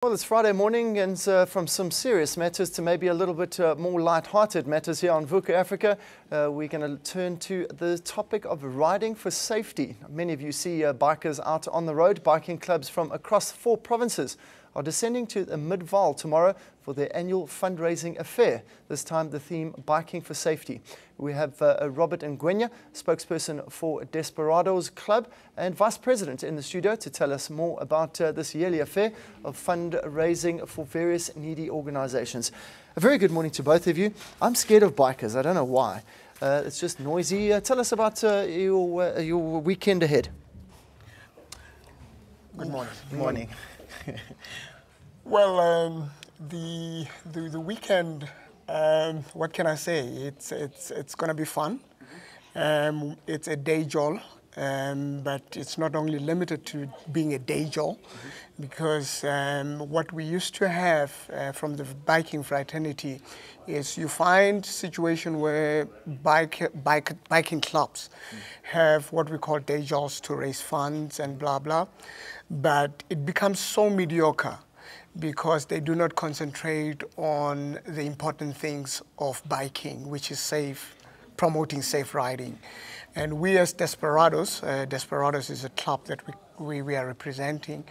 Well, it's Friday morning, and from some serious matters to maybe a little bit more light-hearted matters here on VUCA Africa, we're going to turn to the topic of riding for safety. Many of you see bikers out on the road. Biking clubs from across 4 provinces are descending to the Midvaal tomorrow for their annual fundraising affair. This time the theme, Biking for Safety. We have Robert Ngwenya, spokesperson for Desperados Club and Vice President in the studio to tell us more about this yearly affair of fundraising for various needy organizations. A very good morning to both of you. I'm scared of bikers, I don't know why. It's just noisy. Tell us about your weekend ahead. Good morning. Good morning. Well, the weekend, what can I say? It's going to be fun. It's a day job, but it's not only limited to being a day job, because what we used to have from the biking fraternity is you find situation where biking clubs have what we call day jobs to raise funds and blah blah, but it becomes so mediocre because they do not concentrate on the important things of biking, which is safe, promoting safe riding. And we as Desperados, Desperados is a club that we are representing,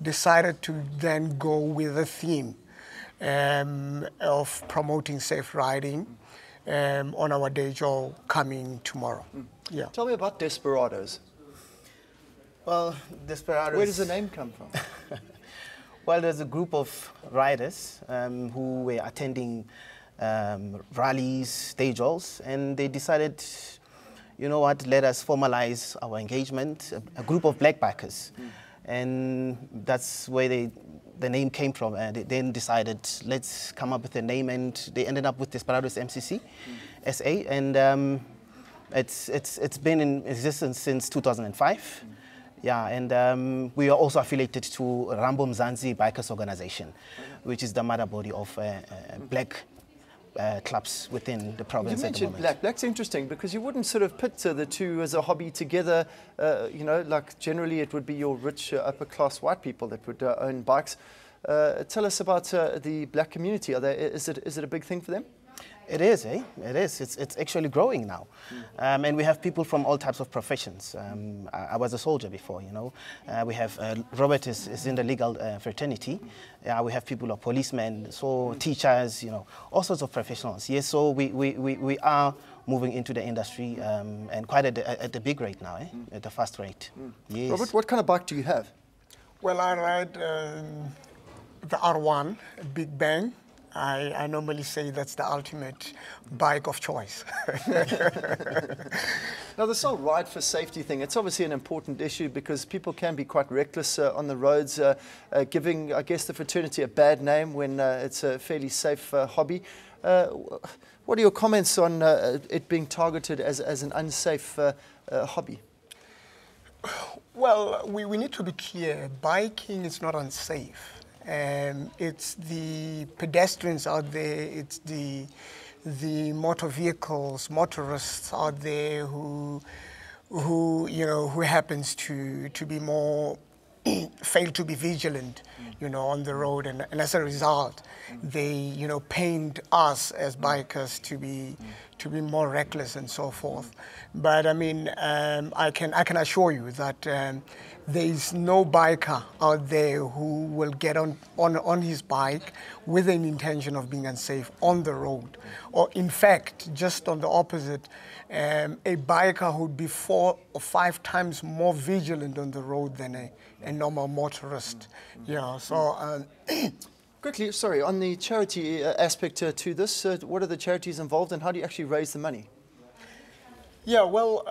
decided to then go with a theme of promoting safe riding on our day job coming tomorrow. Yeah. Tell me about Desperados. Well, Desperados... Where does the name come from? Well, there's a group of riders who were attending rallies, day jobs, and they decided, you know what, let us formalize our engagement, a group of black bikers. And that's where the name came from. And they then decided, let's come up with a name, and they ended up with Desperados MCC, SA, and it's been in existence since 2005. Yeah, and we are also affiliated to Rambo Mzansi Bikers Organization, which is the mother body of black clubs within the province. You mentioned black. Black's interesting because you wouldn't sort of put the two as a hobby together. You know, like generally it would be your rich upper-class white people that would own bikes. Tell us about the black community. Is it a big thing for them? It is, eh? It is. It's actually growing now. And we have people from all types of professions. I was a soldier before, you know. We have, Robert is in the legal fraternity. We have people like policemen, so teachers, you know, all sorts of professionals. Yes, so we are moving into the industry and quite at the big rate now, eh? At the fast rate. Yes. Robert, what kind of bike do you have? Well, I ride the R1, Big Bang. I normally say that's the ultimate bike of choice. Now, this whole ride for safety thing, it's obviously an important issue because people can be quite reckless on the roads, giving, I guess, the fraternity a bad name when it's a fairly safe hobby. What are your comments on it being targeted as an unsafe hobby? Well, we need to be clear. Biking is not unsafe. It's the pedestrians out there, it's the motor vehicles, motorists out there who happens to be more fail to be vigilant, you know, on the road, and as a result, they, you know, paint us as bikers to be more reckless and so forth. But I mean, I can assure you that there is no biker out there who will get on his bike with an intention of being unsafe on the road. Or in fact, just on the opposite, a biker who would be 4 or 5 times more vigilant on the road than a normal motorist. Yeah, so... Quickly, sorry, on the charity aspect to this, what are the charities involved and how do you actually raise the money? Yeah, well,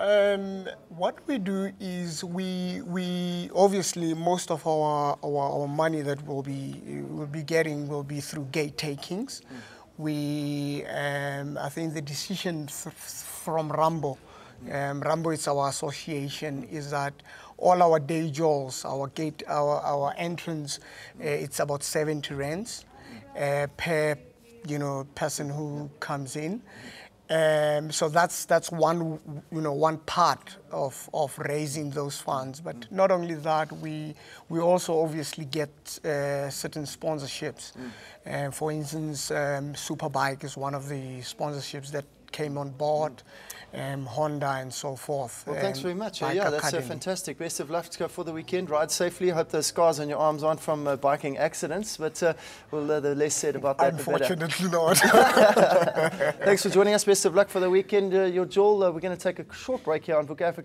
what we do is we obviously most of our money that we'll be getting will be through gate takings. I think the decision from Rambo, Rambo is our association, is that all our day jobs, our entrance, it's about 70 rands per person who comes in. So that's one, one part of raising those funds. But not only that, we also obviously get certain sponsorships. For instance, Superbike is one of the sponsorships that came on board, Honda and so forth. Well, thanks very much. Bike Yeah, that's Academy. Fantastic. Best of luck for the weekend. Ride safely. Hope those scars on your arms aren't from biking accidents, but the less said about that, the better. Unfortunately not. Thanks for joining us. Best of luck for the weekend. Your Joel, we're going to take a short break here on Book Africa.